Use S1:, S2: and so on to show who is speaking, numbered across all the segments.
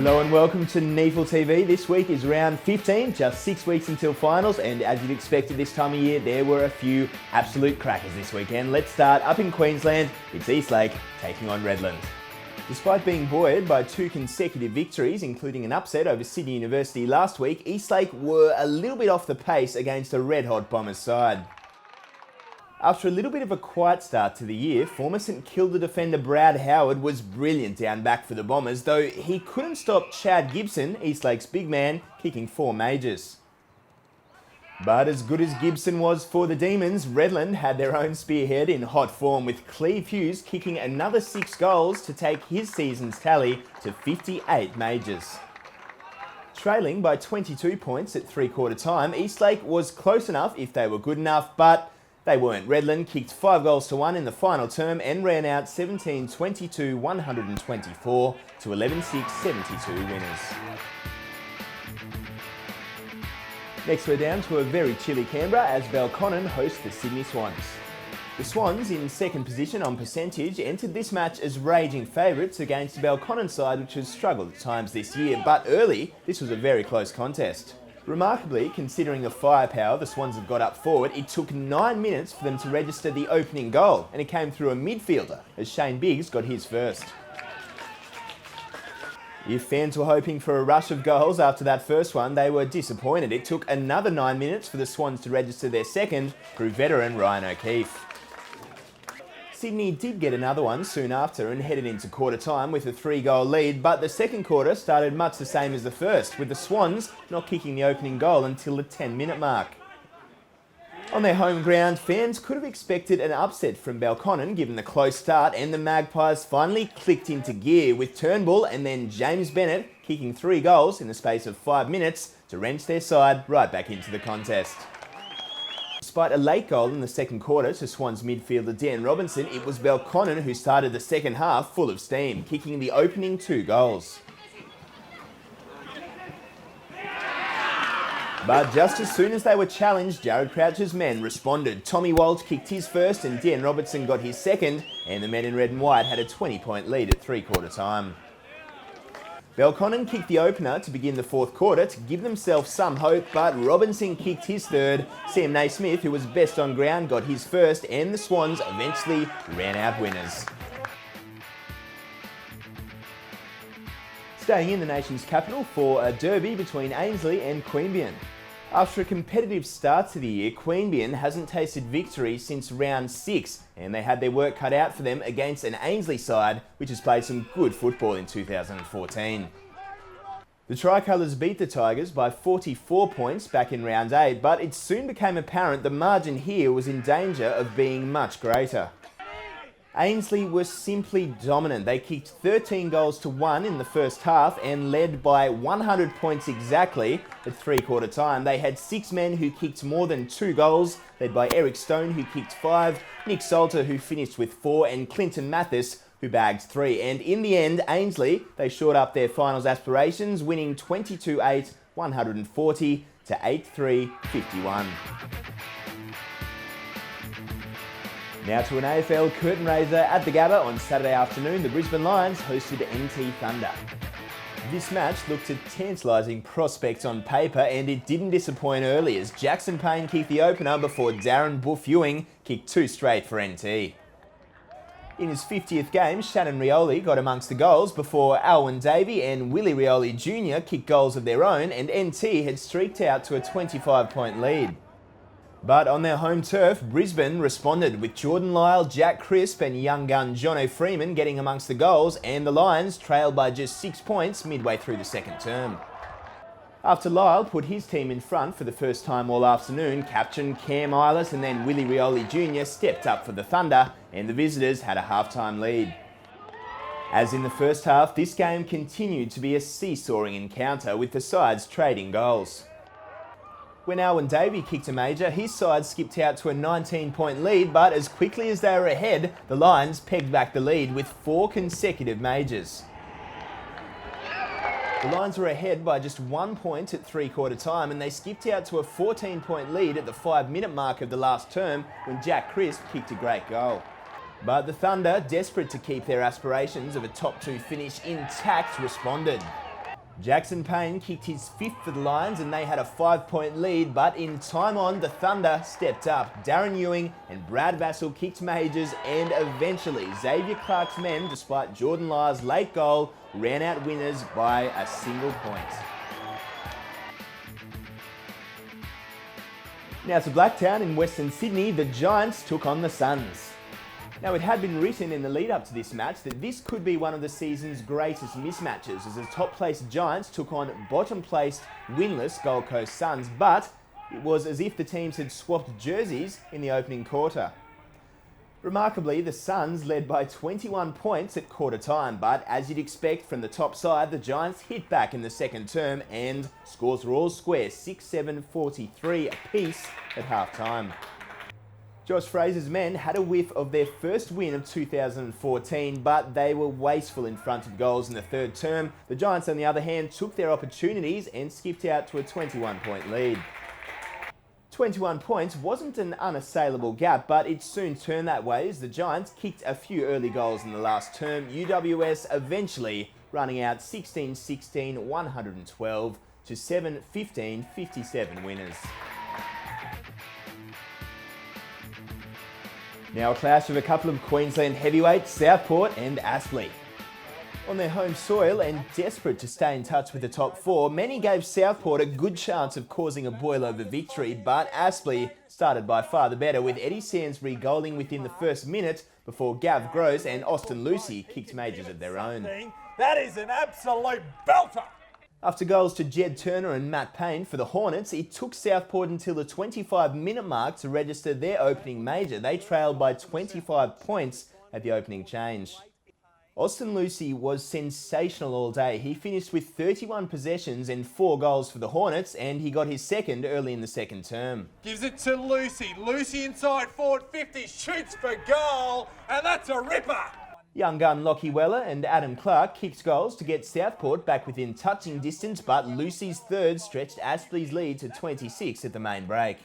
S1: Hello and welcome to NEAFLTV. This week is round 15, just 6 weeks until finals, and as you'd expect at this time of year, there were a few absolute crackers this weekend. Let's start up in Queensland. It's Eastlake taking on Redlands. Despite being buoyed by 2 consecutive victories, including an upset over Sydney University last week, Eastlake were a little bit off the pace against a red-hot Bombers side. After a little bit of a quiet start to the year, former St Kilda defender Brad Howard was brilliant down back for the Bombers, though he couldn't stop Chad Gibson, Eastlake's big man, kicking 4 majors. But as good as Gibson was for the Demons, Redland had their own spearhead in hot form, with Cleve Hughes kicking another 6 goals to take his season's tally to 58 majors. Trailing by 22 points at three-quarter time, Eastlake was close enough if they were good enough, but they weren't. Redland kicked 5 goals to 1 in the final term and ran out 17-22-124 to 11-6-72 winners. Next we're down to a very chilly Canberra as Belconnen host the Sydney Swans. The Swans, in second position on percentage, entered this match as raging favourites against a Belconnen side which has struggled at times this year, but early this was a very close contest. Remarkably, considering the firepower the Swans have got up forward, it took 9 minutes for them to register the opening goal, and it came through a midfielder as Shane Biggs got his first. If fans were hoping for a rush of goals after that first one, they were disappointed. It took another 9 minutes for the Swans to register their second through veteran Ryan O'Keefe. Sydney did get another one soon after and headed into quarter time with a 3-goal lead, but the second quarter started much the same as the first, with the Swans not kicking the opening goal until the 10-minute mark. On their home ground, fans could have expected an upset from Belconnen given the close start, and the Magpies finally clicked into gear with Turnbull and then James Bennett kicking 3 goals in the space of 5 minutes to wrench their side right back into the contest. Despite a late goal in the second quarter to Swans midfielder Dan Robinson, it was Belconnen who started the second half full of steam, kicking the opening 2 goals. But just as soon as they were challenged, Jared Crouch's men responded. Tommy Walsh kicked his first and Dan Robertson got his second, and the men in red and white had a 20-point lead at three-quarter time. Belconnen kicked the opener to begin the fourth quarter to give themselves some hope, but Robinson kicked his third. Sam Naismith, who was best on ground, got his first, and the Swans eventually ran out winners. Staying in the nation's capital for a derby between Ainsley and Queanbeyan. After a competitive start to the year, Queanbeyan hasn't tasted victory since round 6, and they had their work cut out for them against an Ainsley side which has played some good football in 2014. The Tricolours beat the Tigers by 44 points back in round 8, but it soon became apparent the margin here was in danger of being much greater. Ainsley was simply dominant. They kicked 13 goals to 1 in the first half and led by 100 points exactly at three-quarter time. They had 6 men who kicked more than 2 goals, led by Eric Stone, who kicked 5, Nick Salter, who finished with 4, and Clinton Mathis, who bagged 3. And in the end, Ainsley, they shored up their finals aspirations, winning 22-8, 140 to 8-3, 51. Now to an AFL curtain raiser at the Gabba on Saturday afternoon. The Brisbane Lions hosted NT Thunder. This match looked a tantalising prospect on paper, and it didn't disappoint early as Jackson Payne kicked the opener before Darren Boof Ewing kicked 2 straight for NT. In his 50th game, Shannon Rioli got amongst the goals before Alwyn Davey and Willie Rioli Jr. kicked goals of their own, and NT had streaked out to a 25-point lead. But on their home turf, Brisbane responded with Jordan Lyle, Jack Crisp and young gun Jono Freeman getting amongst the goals, and the Lions trailed by just 6 points midway through the second term. After Lyle put his team in front for the first time all afternoon, captain Cam Eylis and then Willie Rioli Jr. stepped up for the Thunder, and the visitors had a half-time lead. As in the first half, this game continued to be a seesawing encounter with the sides trading goals. When Alwyn Davey kicked a major, his side skipped out to a 19-point lead, but as quickly as they were ahead, the Lions pegged back the lead with 4 consecutive majors. The Lions were ahead by just 1 point at three-quarter time, and they skipped out to a 14-point lead at the 5-minute mark of the last term when Jack Crisp kicked a great goal. But the Thunder, desperate to keep their aspirations of a top 2 finish intact, responded. Jackson Payne kicked his 5th for the Lions and they had a 5-point lead, but in time on, the Thunder stepped up. Darren Ewing and Brad Vassell kicked majors, and eventually Xavier Clark's men, despite Jordan Lyre's late goal, ran out winners by a single point. Now to Blacktown in Western Sydney, the Giants took on the Suns. Now, it had been written in the lead up to this match that this could be one of the season's greatest mismatches, as the top-placed Giants took on bottom-placed, winless Gold Coast Suns, but it was as if the teams had swapped jerseys in the opening quarter. Remarkably, the Suns led by 21 points at quarter time, but as you'd expect from the top side, the Giants hit back in the second term and scores were all square, 6-7, 43 apiece at half-time. Josh Fraser's men had a whiff of their first win of 2014, but they were wasteful in front of goals in the third term. The Giants, on the other hand, took their opportunities and skipped out to a 21-point lead. 21 points wasn't an unassailable gap, but it soon turned that way as the Giants kicked a few early goals in the last term, UWS eventually running out 16-16, 112 to 7-15, 57 winners. Now a clash of a couple of Queensland heavyweights, Southport and Ainsley. On their home soil and desperate to stay in touch with the top four, many gave Southport a good chance of causing a boil-over victory, but Ainsley started by far the better, with Eddie Sansbury goaling within the first minute before Gav Gross and Austin Lucy kicked majors of their own.
S2: That is an absolute belter!
S1: After goals to Jed Turner and Matt Payne for the Hornets, it took Southport until the 25-minute mark to register their opening major. They trailed by 25 points at the opening change. Austin Lucy was sensational all day. He finished with 31 possessions and 4 goals for the Hornets, and he got his second early in the second term.
S2: Gives it to Lucy. Lucy inside forward 50, shoots for goal, and that's a ripper!
S1: Young gun Lockie Weller and Adam Clark kicked goals to get Southport back within touching distance, but Lucy's third stretched Astley's lead to 26 at the main break.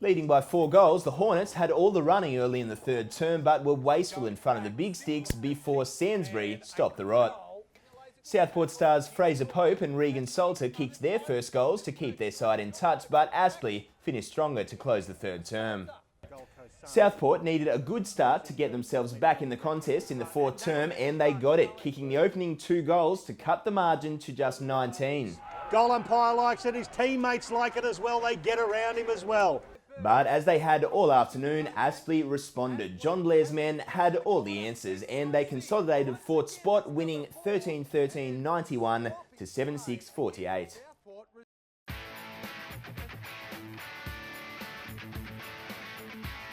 S1: Leading by 4 goals, the Hornets had all the running early in the third term, but were wasteful in front of the big sticks before Sansbury stopped the rot. Southport stars Fraser Pope and Regan Salter kicked their first goals to keep their side in touch, but Astley finished stronger to close the third term. Southport needed a good start to get themselves back in the contest in the fourth term, and they got it, kicking the opening 2 goals to cut the margin to just 19.
S3: Goal umpire likes it, his teammates like it as well, they get around him as well.
S1: But as they had all afternoon, Astley responded. John Blair's men had all the answers, and they consolidated fourth spot, winning 13-13, 91 to 7-6, 48.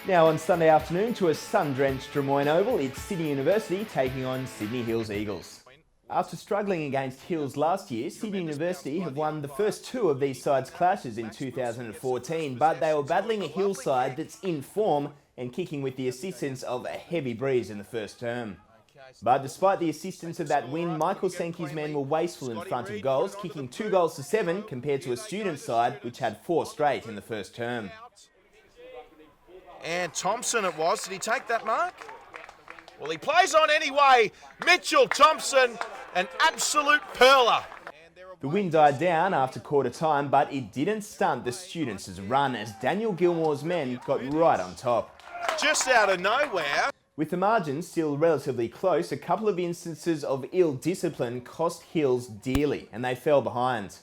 S1: Now on Sunday afternoon to a sun-drenched Drummoyne Oval, it's Sydney University taking on Sydney Hills Eagles. After struggling against Hills last year, Sydney University have won the first 2 of these sides' clashes in 2014, but they were battling a Hills side that's in form and kicking with the assistance of a heavy breeze in the first term. But despite the assistance of that win, Michael Sankey's men were wasteful in front of goals, kicking 2 goals to 7 compared to a student side which had 4 straight in the first term.
S4: And Thompson it was. Did he take that mark? Well, he plays on anyway. Mitchell Thompson, an absolute perler.
S1: The wind died down after quarter time, but it didn't stunt the students' run as Daniel Gilmore's men got right on top.
S4: Just out of nowhere.
S1: With the margin still relatively close, a couple of instances of ill discipline cost Hills dearly, and they fell behind.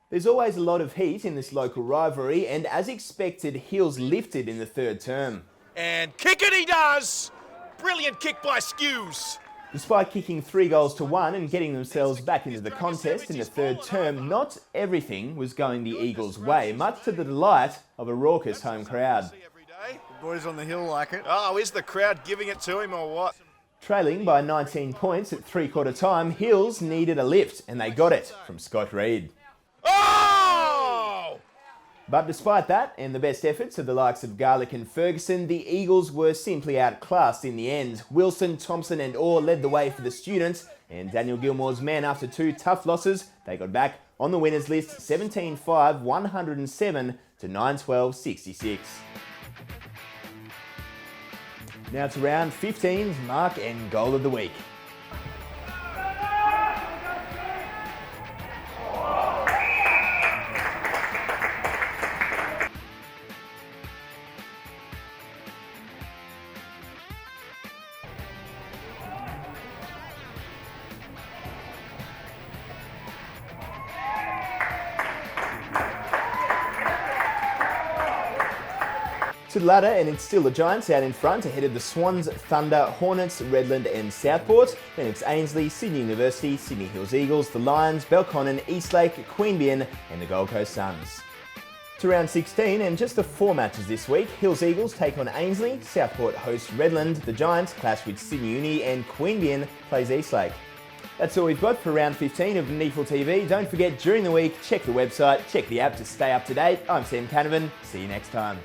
S1: There's always a lot of heat in this local rivalry, and as expected, Hills lifted in the third term.
S4: And kick it he does! Brilliant kick by Skews.
S1: Despite kicking 3 goals to 1 and getting themselves back into the contest in the third term, not everything was going the Eagles' way, much to the delight of a raucous home crowd.
S5: The boys on the hill like it.
S4: Oh, is the crowd giving it to him or what?
S1: Trailing by 19 points at 3/4 time, Hills needed a lift, and they got it from Scott Reid.
S4: Oh!
S1: But despite that, and the best efforts of the likes of Garlick and Ferguson, the Eagles were simply outclassed in the end. Wilson, Thompson and Orr led the way for the students, and Daniel Gilmore's men, after 2 tough losses, they got back on the winners list 17-5, 107 to 9-12, 66. Now to round 15's mark and goal of the week. To the ladder, and it's still the Giants out in front ahead of the Swans, Thunder, Hornets, Redlands and Southport. Then it's Ainsley, Sydney University, Sydney Hills Eagles, the Lions, Belconnen, Eastlake, Queanbeyan and the Gold Coast Suns. To round 16, and just the 4 matches this week. Hills Eagles take on Ainsley, Southport hosts Redlands, the Giants clash with Sydney Uni and Queanbeyan plays Eastlake. That's all we've got for round 15 of NEAFL TV. Don't forget, during the week, check the website, check the app to stay up to date. I'm Sam Canavan. See you next time.